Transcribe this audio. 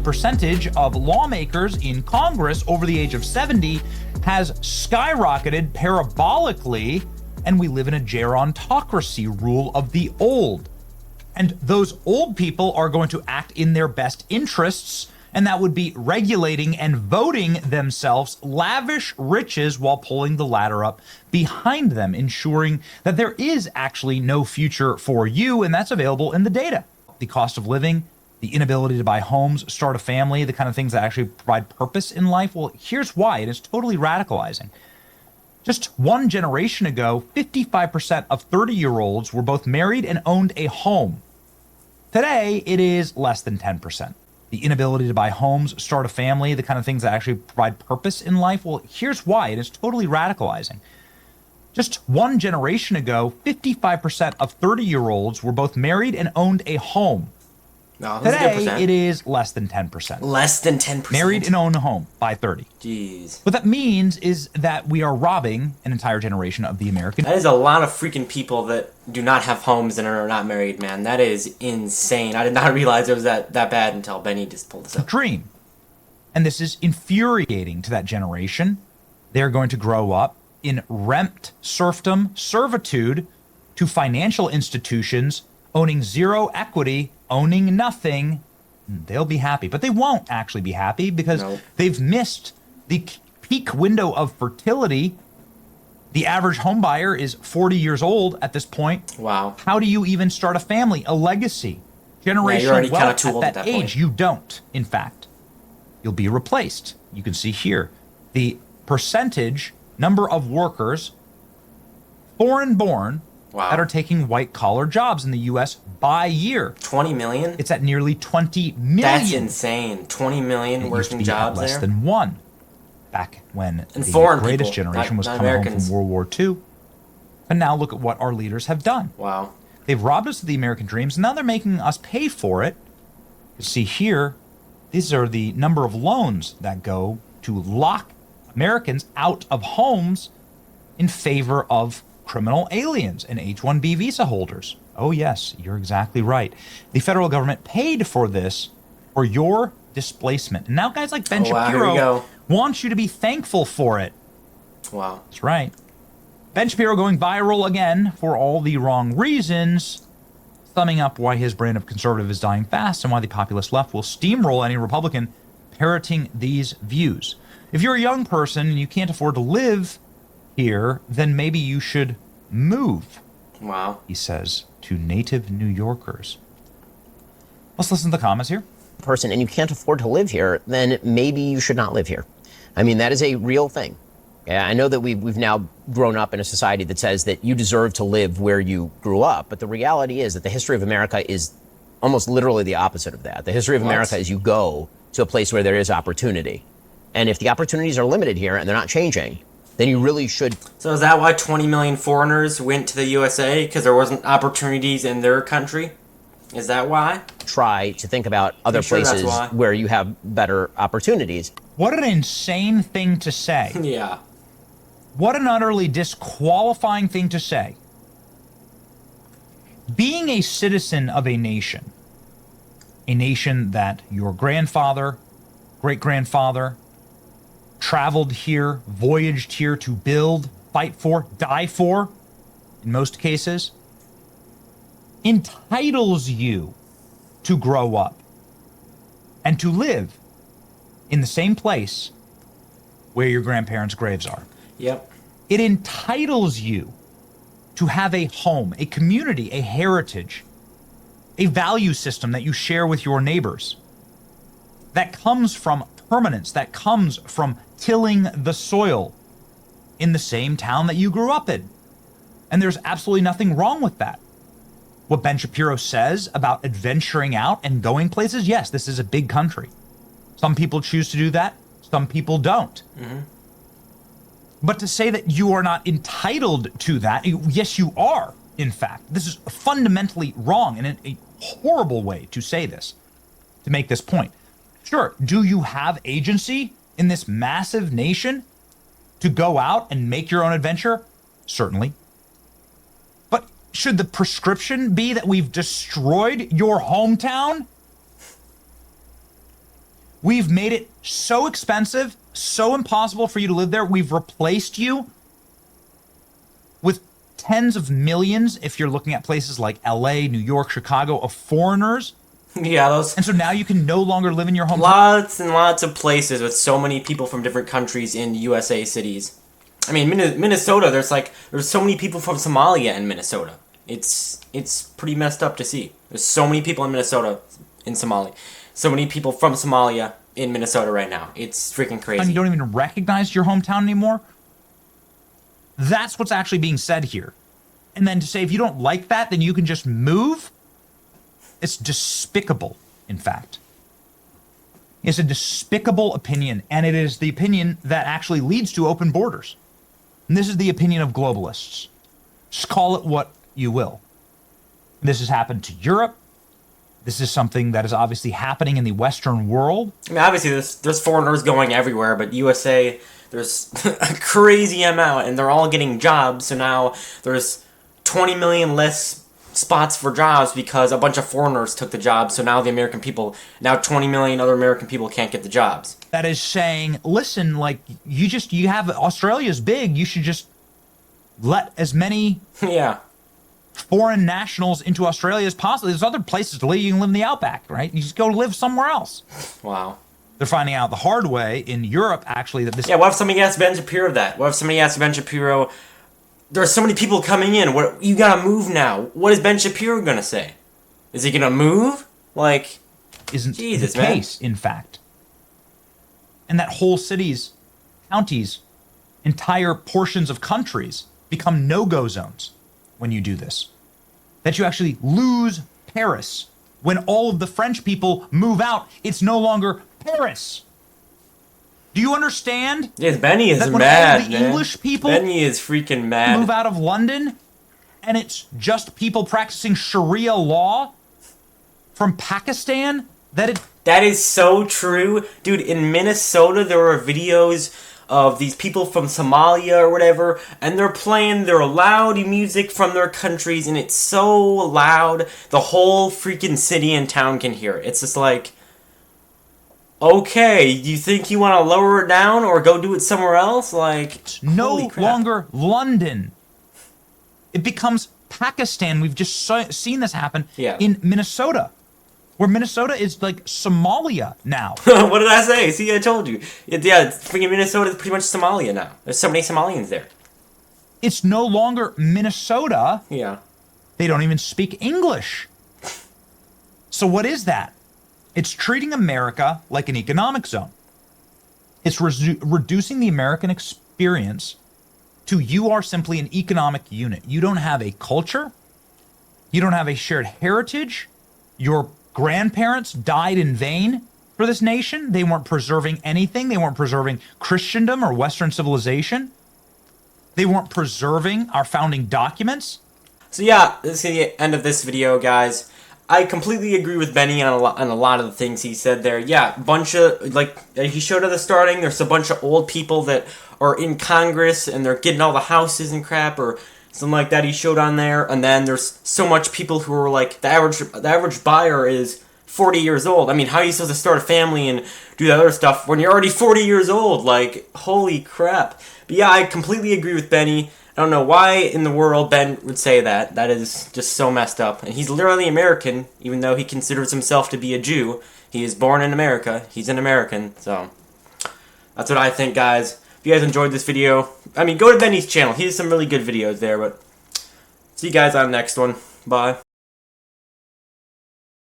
percentage of lawmakers in Congress over the age of 70 has skyrocketed parabolically, and we live in a gerontocracy, rule of the old. And those old people are going to act in their best interests, and that would be regulating and voting themselves lavish riches while pulling the ladder up behind them, ensuring that there is actually no future for you, and that's available in the data. The cost of living, the inability to buy homes, start a family, the kind of things that actually provide purpose in life. Well, here's why. It is totally radicalizing. Just one generation ago, 55% of 30-year-olds were both married and owned a home. Today, it is less than 10%. The inability to buy homes, start a family, the kind of things that actually provide purpose in life. Well, here's why. It is totally radicalizing. Just one generation ago, 55% of 30-year-olds were both married and owned a home. No, that's Today, a good percent. it is less than 10%. Less than 10%. Married and own a home by 30. Jeez. What that means is that we are robbing an entire generation of the American. That is a lot of freaking people that do not have homes and are not married, man. That is insane. I did not realize it was that bad until Benny just pulled this up. Dream. And this is infuriating to that generation. They're going to grow up in rent serfdom, servitude to financial institutions, owning zero equity, owning nothing. They'll be happy, but they won't actually be happy because they've missed the peak window of fertility. The average home buyer is 40 years old at this point. Wow. How do you even start a family, a legacy, generational wealth at that age? You don't, in fact. You'll be replaced. You can see here the percentage number of workers, foreign-born, that are taking white-collar jobs in the U.S. by year. 20 million? It's at nearly 20 million. That's insane. 20 million working jobs there? Less than one. Back when and the greatest generation was coming home from World War II. And now look at what our leaders have done. Wow. They've robbed us of the American dreams, and now they're making us pay for it. You see here, these are the number of loans that go to lock Americans out of homes in favor of criminal aliens and H-1B visa holders. Oh yes, you're exactly right. The federal government paid for this for your displacement. And now guys like Ben Shapiro want you to be thankful for it. Wow. That's right. Ben Shapiro going viral again for all the wrong reasons, summing up why his brand of conservative is dying fast and why the populist left will steamroll any Republican parroting these views. If you're a young person and you can't afford to live here, then maybe you should move. Wow. He says to native New Yorkers. Let's listen to the comments here. Person and you can't afford to live here, then maybe you should not live here. I mean, that is a real thing. Yeah, I know that we've now grown up in a society that says that you deserve to live where you grew up, but the reality is that the history of America is almost literally the opposite of that. The history of America is you go to a place where there is opportunity. And if the opportunities are limited here and they're not changing, then you really should. So is that why 20 million foreigners went to the USA? Because there wasn't opportunities in their country? Is that why? Try to think about other places where you have better opportunities. What an insane thing to say. Yeah. What an utterly disqualifying thing to say. Being a citizen of a nation that your grandfather, great-grandfather, traveled here, voyaged here to build, fight for, die for, in most cases, entitles you to grow up and to live in the same place where your grandparents' graves are. Yep. It entitles you to have a home, a community, a heritage, a value system that you share with your neighbors. That comes from permanence, that comes from tilling the soil in the same town that you grew up in. And there's absolutely nothing wrong with that. What Ben Shapiro says about adventuring out and going places, yes, this is a big country. Some people choose to do that, some people don't. Mm-hmm. But to say that you are not entitled to that, yes, you are, in fact. This is fundamentally wrong and a horrible way to say this, to make this point. Sure, do you have agency in this massive nation to go out and make your own adventure? Certainly. But should the prescription be that we've destroyed your hometown? We've made it so expensive, so impossible for you to live there. We've replaced you with tens of millions, if you're looking at places like LA, New York, Chicago, of foreigners. Yeah, those And so now you can no longer live in your hometown. lots and lots of places with so many people from different countries in USA cities. I mean, Minnesota, there's so many people from Somalia in Minnesota. It's pretty messed up to see. There's so many people in Minnesota, in Somalia. So many people from Somalia in Minnesota right now. It's freaking And crazy. you don't even recognize your hometown anymore. That's what's actually being said here. And then to say if you don't like that, then you can just move. It's despicable, in fact. It's a despicable opinion, and it is the opinion that actually leads to open borders. And this is the opinion of globalists. Just call it what you will. This has happened to Europe. This is something that is obviously happening in the Western world. I mean, obviously, there's foreigners going everywhere, but USA, there's a crazy amount, and they're all getting jobs, so now there's 20 million less spots for jobs because a bunch of foreigners took the jobs, so now 20 million other American people can't get the jobs. That is saying, listen, like, you have, Australia's big, you should just let as many Yeah. foreign nationals into Australia as possible. There's other places to live. You can live in the outback, right? You just go live somewhere else. Wow. They're finding out the hard way in Europe, actually, that this... Yeah, what if somebody asked Ben Shapiro that? What if somebody asked Ben Shapiro, there's so many people coming in, you gotta move now. What is Ben Shapiro gonna say? Is he gonna move? Like, isn't Jesus, the case, in fact. And that whole cities, counties, entire portions of countries become no-go zones when you do this. That you actually lose Paris. When all of the French people move out, it's no longer Paris. Do you understand? yes, Benny is That when mad, all the man. English people Benny is freaking mad. move out of London, and it's just people practicing Sharia law from Pakistan, That is so true. Dude, in Minnesota, there were videos of these people from Somalia or whatever, and they're playing their loud music from their countries, and it's so loud, the whole freaking city and town can hear it. It's just like, okay, you think you want to lower it down or go do it somewhere else? Like, no holy crap. longer London. It becomes Pakistan. We've just seen this happen in Minnesota, where Minnesota is like Somalia now. What did I say? See, I told you. Yeah, freaking Minnesota is pretty much Somalia now. There's so many Somalians there. It's no longer Minnesota. Yeah. They don't even speak English. So what is that? It's treating America like an economic zone. It's reducing the American experience to you are simply an economic unit. You don't have a culture. You don't have a shared heritage. Your grandparents died in vain for this nation. They weren't preserving anything. They weren't preserving Christendom or Western civilization. They weren't preserving our founding documents. So yeah, this is the end of this video, guys. I completely agree with Benny on a lot of the things he said there. Yeah, bunch of, like, he showed at the starting, there's a bunch of old people that are in Congress, and they're getting all the houses and crap, or something like that he showed on there. And then there's so much people who are, like, the average buyer is 40 years old. I mean, how are you supposed to start a family and do that other stuff when you're already 40 years old? Like, holy crap. But yeah, I completely agree with Benny. I don't know why in the world Ben would say that. That is just so messed up. And he's literally American, even though he considers himself to be a Jew. He is born in America. He's an American. So, that's what I think, guys. If you guys enjoyed this video, I mean, go to Benny's channel. He has some really good videos there. But see you guys on the next one. Bye.